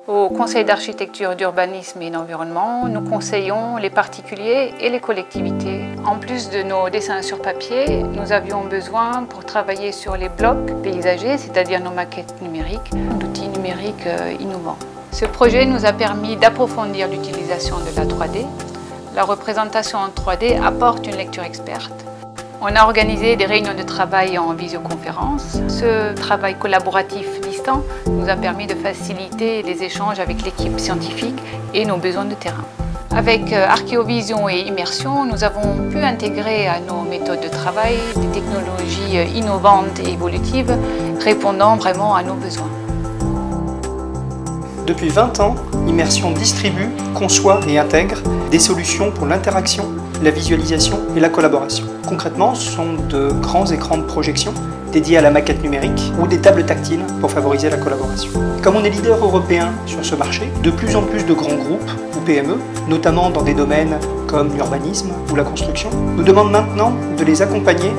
Au Conseil d'architecture, d'urbanisme et d'environnement, nous conseillons les particuliers et les collectivités. En plus de nos dessins sur papier, nous avions besoin pour travailler sur les blocs paysagers, c'est-à-dire nos maquettes numériques, d'outils numériques innovants. Ce projet nous a permis d'approfondir l'utilisation de la 3D. La représentation en 3D apporte une lecture experte. On a organisé des réunions de travail en visioconférence. Ce travail collaboratif distant nous a permis de faciliter les échanges avec l'équipe scientifique et nos besoins de terrain. Avec Archéovision et Immersion, nous avons pu intégrer à nos méthodes de travail des technologies innovantes et évolutives répondant vraiment à nos besoins. Depuis 20 ans, Immersion distribue, conçoit et intègre des solutions pour l'interaction, la visualisation et la collaboration. Concrètement, ce sont de grands écrans de projection dédiés à la maquette numérique ou des tables tactiles pour favoriser la collaboration. Comme on est leader européen sur ce marché, de plus en plus de grands groupes ou PME, notamment dans des domaines comme l'urbanisme ou la construction, nous demandent maintenant de les accompagner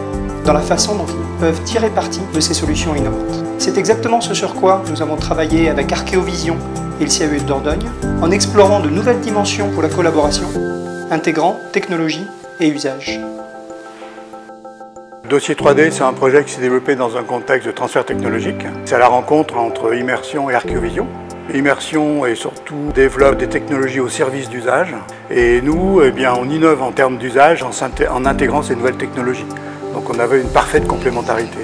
dans la façon dont ils peuvent tirer parti de ces solutions innovantes. C'est exactement ce sur quoi nous avons travaillé avec Archéovision et le CAE de Dordogne, en explorant de nouvelles dimensions pour la collaboration, intégrant technologie et usage. Dossier 3D, c'est un projet qui s'est développé dans un contexte de transfert technologique. C'est à la rencontre entre Immersion et Archéovision. Immersion et surtout développe des technologies au service d'usage. Et nous, on innove en termes d'usage en intégrant ces nouvelles technologies. Donc on avait une parfaite complémentarité.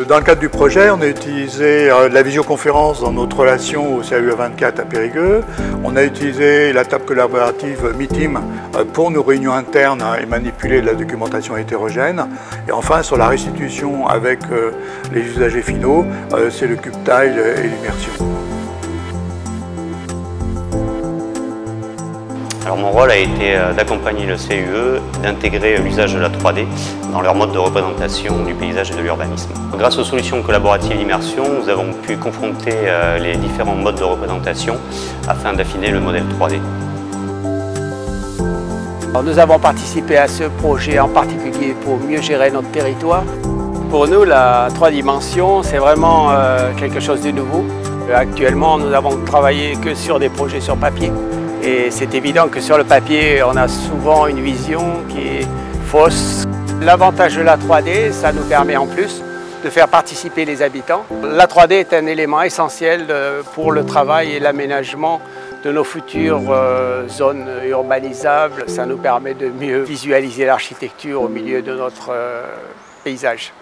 Dans le cadre du projet, on a utilisé la visioconférence dans notre relation au CAE 24 à Périgueux. On a utilisé la table collaborative Meeteam pour nos réunions internes et manipuler de la documentation hétérogène. Et enfin, sur la restitution avec les usagers finaux, c'est le CubeTile et l'immersion. Alors mon rôle a été d'accompagner le CUE, d'intégrer l'usage de la 3D dans leur mode de représentation du paysage et de l'urbanisme. Grâce aux solutions collaboratives d'immersion, nous avons pu confronter les différents modes de représentation afin d'affiner le modèle 3D. Alors, nous avons participé à ce projet en particulier pour mieux gérer notre territoire. Pour nous, la 3 dimensions, c'est vraiment quelque chose de nouveau. Actuellement, nous n'avons travaillé que sur des projets sur papier. Et c'est évident que sur le papier, on a souvent une vision qui est fausse. L'avantage de la 3D, ça nous permet en plus de faire participer les habitants. La 3D est un élément essentiel pour le travail et l'aménagement de nos futures zones urbanisables. Ça nous permet de mieux visualiser l'architecture au milieu de notre paysage.